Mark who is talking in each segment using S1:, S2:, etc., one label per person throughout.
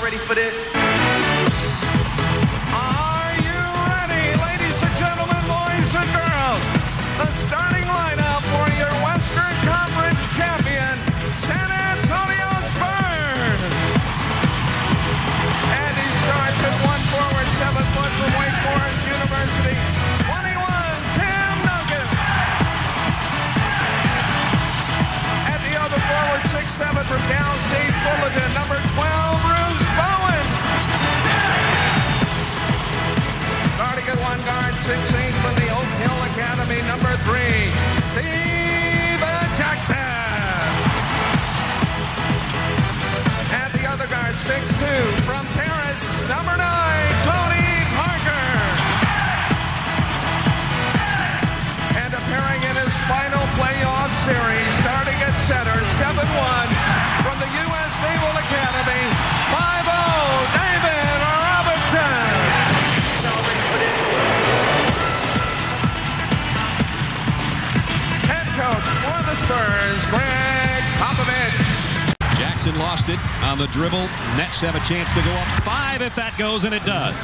S1: ready for this?
S2: Are you ready, ladies and gentlemen, boys and girls? The starting lineup for your Western Conference champion, San Antonio Spurs. And he starts at 1 forward, 7 foot from Wake Forest University. 21, Tim Duncan. At the other forward, 6'7" from Cal State Fullerton, number 12, Bruce Bowen. Starting at one guard, 6'8" from the Oak Hill Academy, number 3, Steven Jackson. At the other guard, 6'2", from Paris, number 9, Tony Parker. And appearing in his final playoff series, starting at center, 7'1", from the U.S. Naval Academy, 5'0", David Robinson. Head coach for the Spurs, Greg Popovich.
S3: Jackson lost it on the dribble. Nets have a chance to go up 5 if that goes, and it does.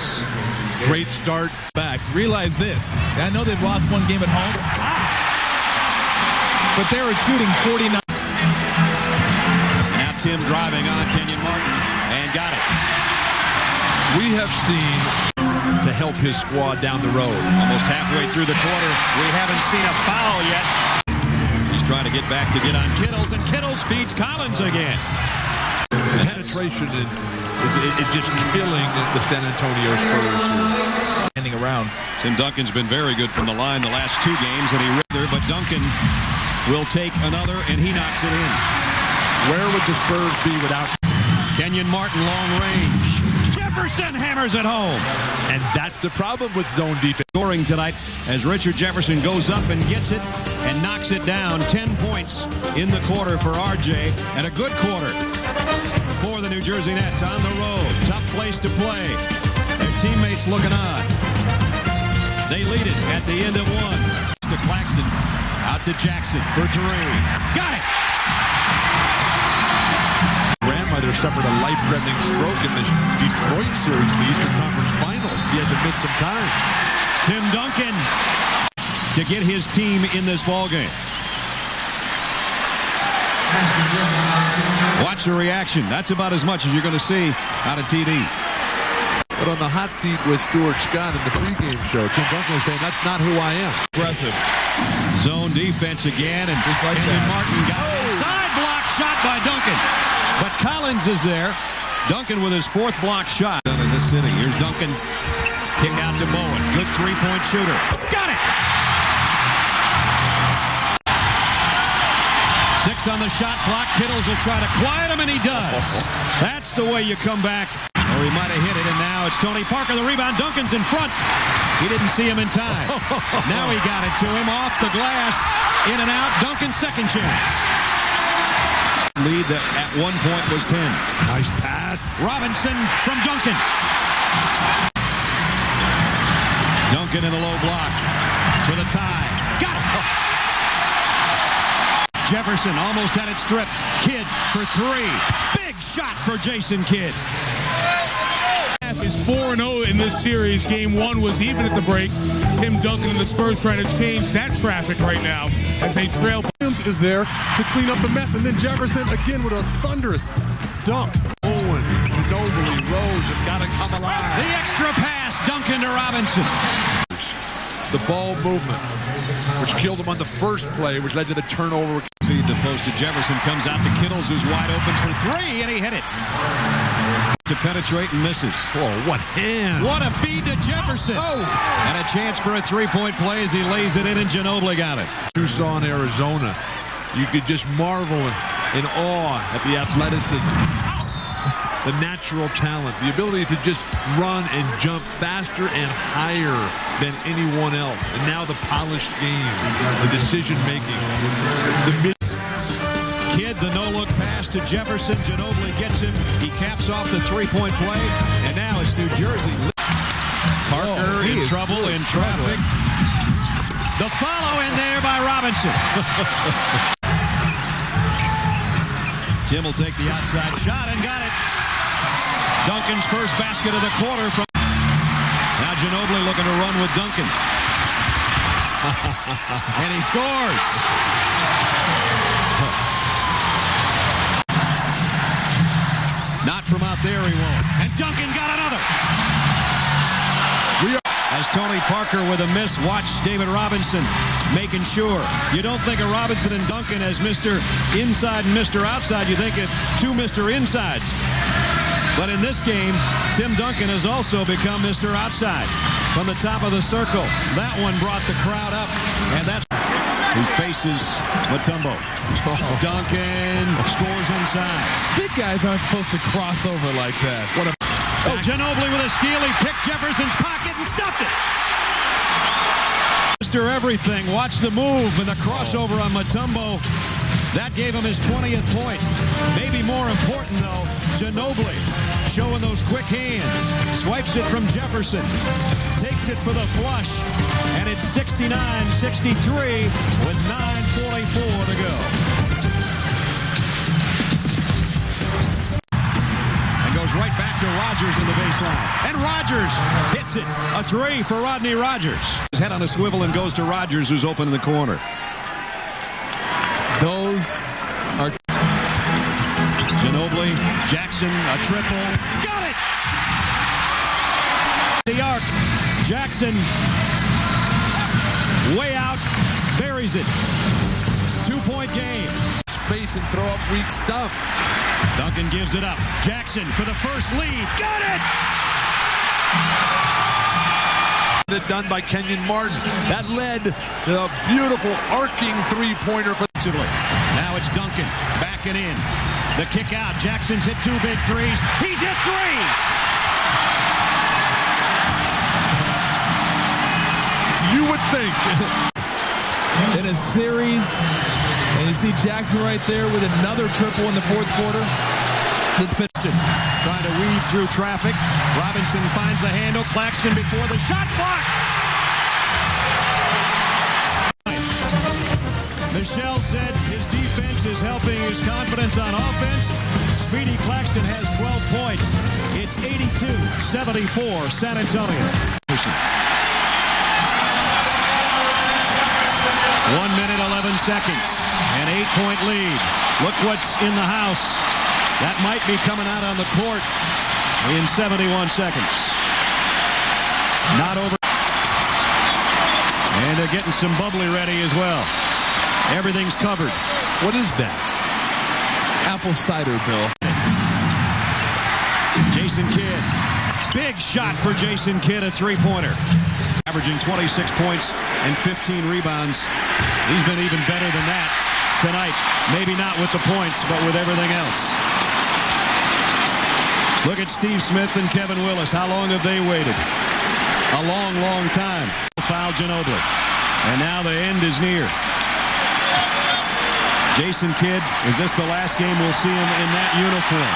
S4: Great start back. Realize this. I know they've lost one game at home, but they were shooting 49.
S3: Now Tim driving on Kenyon Martin and got it.
S4: We have seen to help his squad down the road.
S3: Almost halfway through the quarter. We haven't seen a foul yet. He's trying to get back to get on Kittles, and Kittles feeds Collins again.
S4: The penetration is just killing the San Antonio Spurs here. Standing around.
S3: Tim Duncan's been very good from the line the last 2 games, and he ripped there, but Duncan will take another, and he knocks it in.
S4: Where would the Spurs be without
S3: Kenyon Martin, long range. Jefferson hammers it home.
S4: And that's the problem with zone defense.
S3: Scoring tonight as Richard Jefferson goes up and gets it and knocks it down. 10 points in the quarter for RJ, and a good quarter for the New Jersey Nets on the road. Tough place to play. Their teammates looking on. They lead it at the end of 1. To Claxton. Out to Jackson for 3. Got it!
S4: Grandmother suffered a life-threatening stroke in the Detroit series, the Eastern Conference Finals. He had to miss some time.
S3: Tim Duncan to get his team in this ballgame. Watch the reaction. That's about as much as you're going to see out of TD.
S4: But on the hot seat with Stuart Scott in the pregame show, Tim Duncan was saying, that's not who I am. Aggressive.
S3: Zone defense again, and
S4: just like
S3: Kenyon
S4: that.
S3: Martin got it. Side block shot by Duncan. But Collins is there. Duncan with his 4th block shot in this inning. Here's Duncan. Kick out to Bowen. Good 3-point shooter. Got it! 6 on the shot clock. Kittles will try to quiet him, and he does. That's the way you come back. Or he might have hit it, and now it's Tony Parker. The rebound. Duncan's in front. He didn't see him in time. Now he got it to him off the glass. In and out. Duncan's second chance. Lead that at one point was 10.
S4: Nice pass.
S3: Robinson from Duncan. Duncan in the low block for the tie. Got it. Jefferson almost had it stripped. Kidd for 3. Big shot for Jason Kidd.
S5: Is 4-0 in this series. Game 1 was even at the break. Tim Duncan and the Spurs trying to change that traffic right now as they trail.
S6: Williams is there to clean up the mess, and then Jefferson again with a thunderous dunk.
S4: Owen, Ginobili, Rose have got to come alive.
S3: The extra pass, Duncan to Robinson.
S4: The ball movement, which killed him on the first play, which led to the turnover.
S3: Feed the post to Jefferson, comes out to Kittles, who's wide open for 3, and he hit it. To penetrate and misses.
S4: Oh, what hand.
S3: What a feed to Jefferson.
S4: Oh.
S3: And a chance for a 3-point play as he lays it in, and Ginobili got it.
S4: Tucson, Arizona. You could just marvel in awe at the athleticism, the natural talent, the ability to just run and jump faster and higher than anyone else. And now the polished game, the decision-making, the
S3: Kidd, the no-look pass to Jefferson. Ginobili gets him. He caps off the 3-point play. And now it's New Jersey. Parker in trouble in traffic. The follow in there by Robinson. Tim will take the outside shot and got it. Duncan's first basket of the quarter from. Now Ginobili looking to run with Duncan. And he scores. Not from out there, he won't. And Duncan got another. As Tony Parker with a miss, watch David Robinson making sure. You don't think of Robinson and Duncan as Mr. Inside and Mr. Outside. You think of two Mr. Insides. But in this game, Tim Duncan has also become Mr. Outside. From the top of the circle, that one brought the crowd up, and that's who faces Mutombo. Duncan scores inside.
S1: Big guys aren't supposed to cross over like that. What a
S3: Ginobili with a steal. He picked Jefferson's pocket and stuffed it. Mr. Everything. Watch the move and the crossover on Mutombo. That gave him his 20th point. Maybe more important, though, Ginobili showing those quick hands. Swipes it from Jefferson. Takes it for the flush. And it's 69-63 with 9:44 to go. And goes right back to Rogers in the baseline. And Rogers hits it. A three for Rodney Rogers. His head on a swivel and goes to Rogers, who's open in the corner.
S1: Those are
S3: Ginobili, Jackson, a triple. Got it! The arc. Jackson way out, buries it. 2-point game.
S4: Space and throw up weak stuff.
S3: Duncan gives it up. Jackson for the first lead. Got it!
S4: Done by Kenyon Martin. That led to a beautiful arcing three-pointer for.
S3: Now it's Duncan backing in. The kick out. Jackson's hit two big threes. He's hit three!
S4: You would think.
S1: in a series, and you see Jackson right there with another triple in the fourth quarter. It's been
S3: trying to weave through traffic. Robinson finds the handle. Claxton before the shot clock. Michelle said his defense is helping his confidence on offense. Speedy Claxton has 12 points. It's 82-74 San Antonio. 1 minute, 11 seconds. An 8-point lead. Look what's in the house. That might be coming out on the court in 71 seconds. Not over. And they're getting some bubbly ready as well. Everything's covered.
S4: What is that?
S1: apple cider, Bill.
S3: Jason Kidd. Big shot for Jason Kidd, a three-pointer. Averaging 26 points and 15 rebounds. He's been even better than that tonight. Maybe not with the points, but with everything else. Look at Steve Smith and Kevin Willis. How long have they waited? A long, long time. Foul Ginobili. And now the end is near. Jason Kidd, is this the last game we'll see him in that uniform?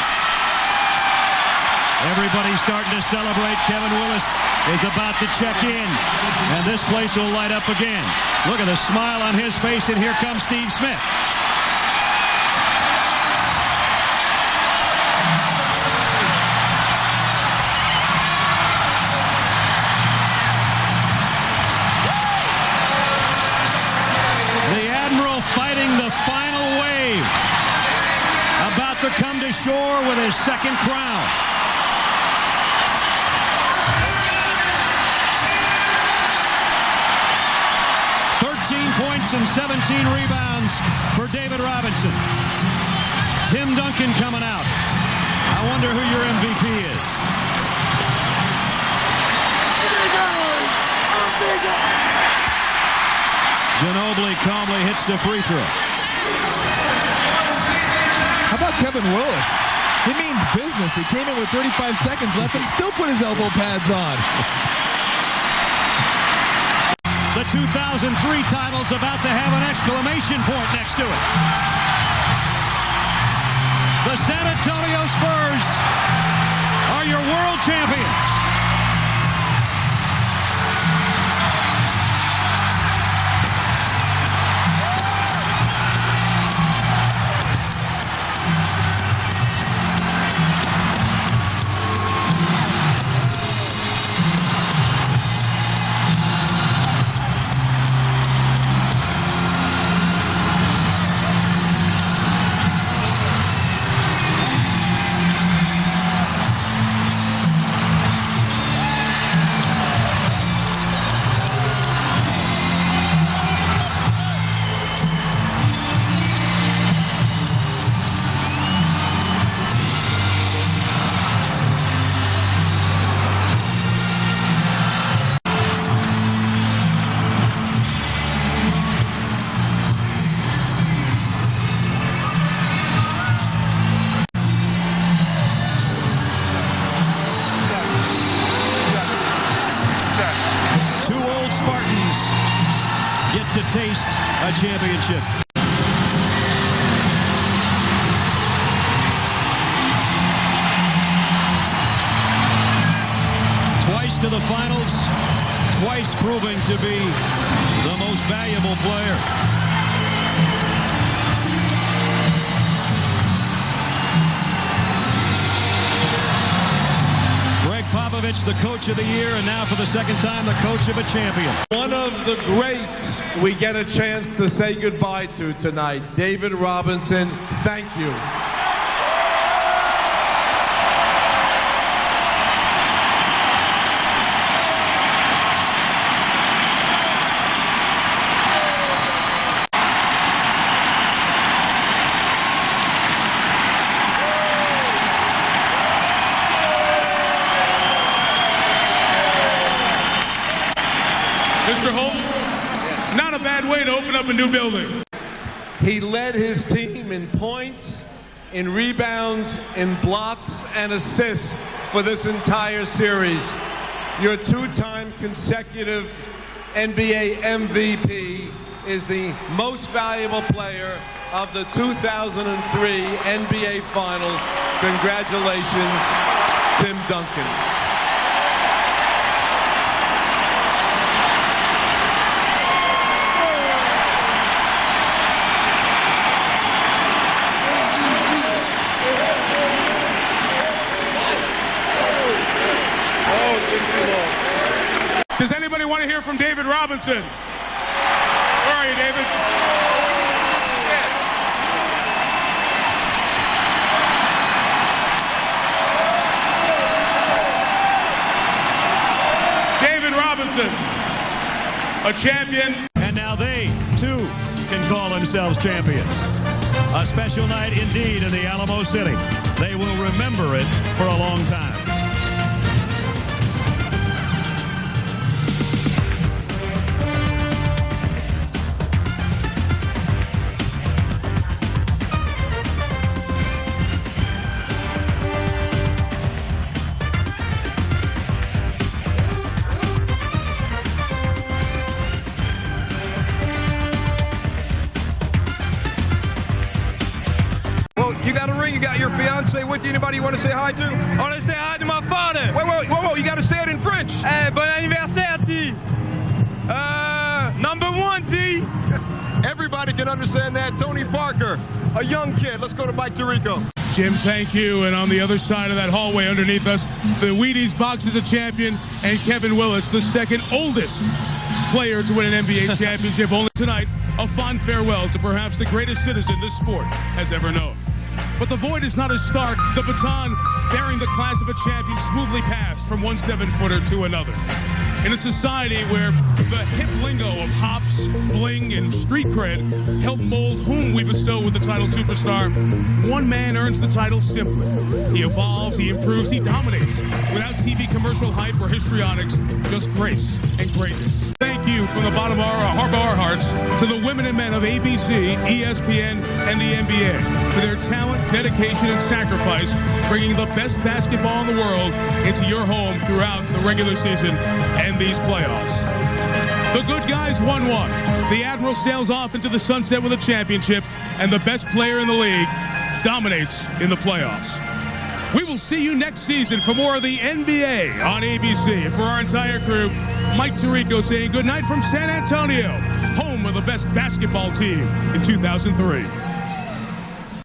S3: Everybody's starting to celebrate. Kevin Willis is about to check in. And this place will light up again. Look at the smile on his face, and here comes Steve Smith. Fighting the final wave. About to come to shore with his second crown. Points and 17 rebounds for David Robinson. Tim Duncan coming out. I wonder who your MVP is. Ginobili calmly hits the free throw.
S1: How about Kevin Willis? He means business. He came in with 35 seconds left and still put his elbow pads on.
S3: The 2003 title's about to have an exclamation point next to it. The San Antonio Spurs are your world champions. championship. Twice to the finals, twice proving to be the most valuable player. Greg Popovich, the coach of the year, and now for the second time, the coach of a champion.
S2: One of the greats we get a chance to say goodbye to tonight, David Robinson. Thank you.
S5: Mr. Holt, not a bad way to open up a new building.
S2: He led his team in points, in rebounds, in blocks, and assists for this entire series. Your two-time consecutive NBA MVP is the most valuable player of the 2003 NBA Finals. Congratulations, Tim Duncan.
S5: Does anybody want to hear from David Robinson? Where are you, David? David Robinson, a champion.
S3: And now they, too, can call themselves champions. A special night indeed in the Alamo City. They will remember it for a long time.
S2: You got a ring, you got your fiance with you. Anybody you want to say hi to?
S7: I want to say hi to my father.
S2: Whoa, you got to say it in French.
S7: Hey, bon anniversaire, T. Number one, T.
S2: Everybody can understand that. Tony Parker, a young kid. Let's go to Mike Tirico.
S5: Jim, thank you. And on the other side of that hallway underneath us, the Wheaties box is a champion, and Kevin Willis, the second oldest player to win an NBA championship. Only tonight, a fond farewell to perhaps the greatest citizen this sport has ever known. But the void is not as stark. The baton bearing the class of a champion smoothly passed from one 7-footer to another. In a society where the hip lingo of hops, bling, and street cred help mold whom we bestow with the title superstar, one man earns the title simply. He evolves, he improves, he dominates. Without TV commercial hype or histrionics, just grace and greatness. Thank you from the bottom of our hearts to the women and men of ABC, ESPN, and the NBA for their talent, dedication, and sacrifice, bringing the best basketball in the world into your home throughout the regular season and these playoffs. The good guys won one. The Admiral sails off into the sunset with a championship, and the best player in the league dominates in the playoffs. We will see you next season for more of the NBA on ABC. And for our entire crew, Mike Tirico saying good night from San Antonio, home of the best basketball team in 2003.